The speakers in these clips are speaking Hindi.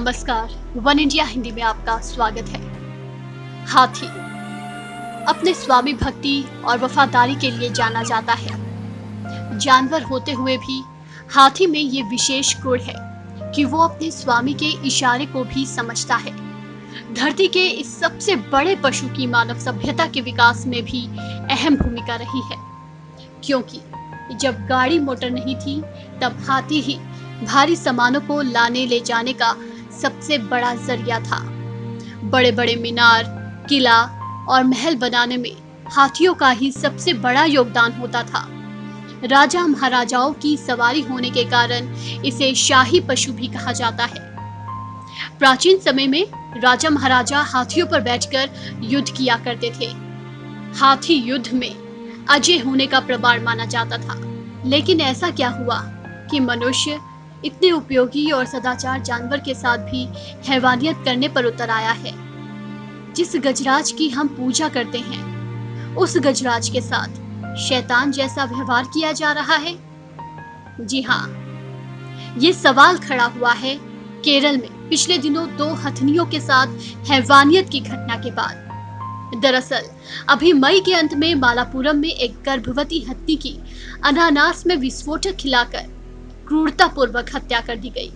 नमस्कार, वन इंडिया हिंदी में आपका स्वागत है। हाथी अपने स्वामी भक्ति और वफादारी के लिए जाना जाता है। जानवर होते हुए भी हाथी में ये विशेष गुण है कि वो अपने स्वामी के इशारे को भी समझता है। धरती के इस सबसे बड़े पशु की मानव सभ्यता के विकास में भी अहम भूमिका रही है, क्योंकि जब गाड़ी मोटर नहीं थी तब हाथी ही भारी सामानों को लाने ले जाने का सबसे बड़ा जरिया था। बड़े बड़े मीनार, किला और महल बनाने में हाथियों का ही सबसे बड़ा योगदान होता था। राजा महाराजाओं की सवारी होने के कारण इसे शाही पशु भी कहा जाता है। प्राचीन समय में राजा महाराजा हाथियों पर बैठकर युद्ध किया करते थे। हाथी युद्ध में अजय होने का प्रमाण माना जाता था। लेकिन ऐसा क्या हुआ कि मनुष्य इतने उपयोगी और सदाचार जानवर के साथ भी हैवानियत करने पर उतर आया है। जिस गजराज की हम पूजा करते हैं, उस गजराज के साथ शैतान जैसा व्यवहार किया जा रहा है। जी हाँ, ये सवाल खड़ा हुआ है केरल में पिछले दिनों 2 हथनियों के साथ हैवानियत की घटना के बाद। दरअसल अभी मई के अंत में मालापुरम में एक गर्भवती हथनी की अनानास में विस्फोटक खिलाकर क्रूरतापूर्वक हत्या कर दी गई।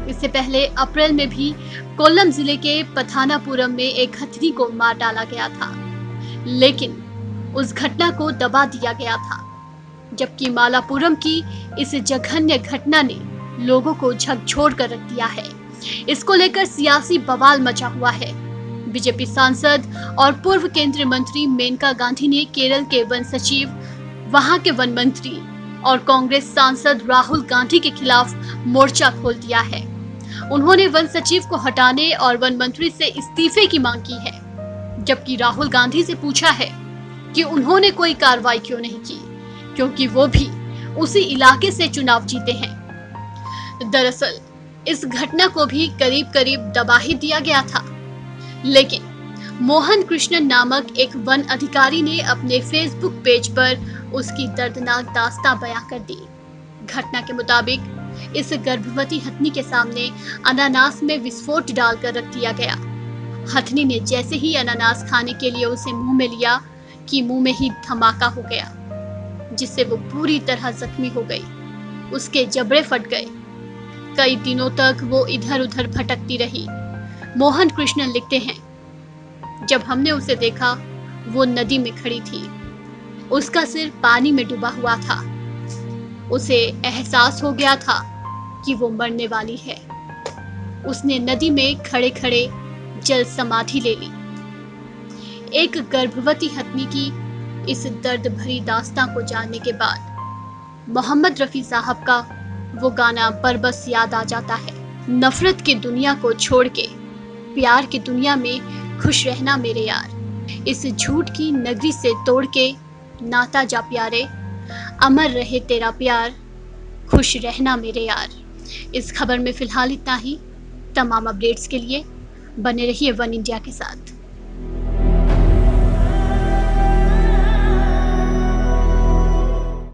इससे पहले अप्रैल में भी कोल्लम जिले के पथानापुरम में एक हथनी को मार डाला गया था, लेकिन उस घटना को दबा दिया गया था। जबकि मालापुरम की इस जघन्य घटना ने लोगों को झकझोर कर रख दिया है। इसको लेकर सियासी बवाल मचा हुआ है। बीजेपी सांसद और पूर्व केंद्रीय मंत्री मेनका गांधी ने केरल के वन सचिव, वहां के वन मंत्री और कांग्रेस सांसद राहुल गांधी के खिलाफ मोर्चा खोल दिया है। उन्होंने वन सचिव को हटाने और वन मंत्री से इस्तीफे की मांग की है, जबकि राहुल गांधी से पूछा है कि उन्होंने कोई कार्रवाई क्यों नहीं की, क्योंकि वो भी उसी इलाके से चुनाव जीते हैं। दरअसल इस घटना को भी करीब करीब दबा ही दिया गया था, लेकिन मोहन कृष्णन नामक एक वन अधिकारी ने अपने फेसबुक पेज पर उसकी दर्दनाक दास्तां बयां कर दी। घटना के मुताबिक इस गर्भवती हथनी के सामने अनानास में विस्फोट डालकर रख दिया गया। हथनी ने जैसे ही अनानास खाने के लिए उसे मुंह में लिया कि मुंह में ही धमाका हो गया, जिससे वो पूरी तरह जख्मी हो गई। उसके जबड़े फट गए। कई दिनों तक वो इधर उधर भटकती रही। मोहन कृष्णन लिखते हैं, जब हमने उसे देखा वो नदी में खड़ी थी। उसका सिर पानी में डूबा हुआ था। उसे एहसास हो गया था कि वो मरने वाली है। उसने नदी में खड़े खड़े जल समाधि ले ली। एक गर्भवती हथनी की इस दर्द भरी दास्तां को जानने के बाद मोहम्मद रफी साहब का वो गाना बरबस याद आ जाता है। नफरत की दुनिया को छोड़ के प्यार की दुनिया में खुश रहना मेरे यार। इस झूठ की नगरी से तोड़ के नाता जा प्यारे, अमर रहे तेरा प्यार, खुश रहना मेरे यार। इस खबर में फिलहाल इतना ही। तमाम अपडेट्स के लिए बने रहिए वन इंडिया के साथ।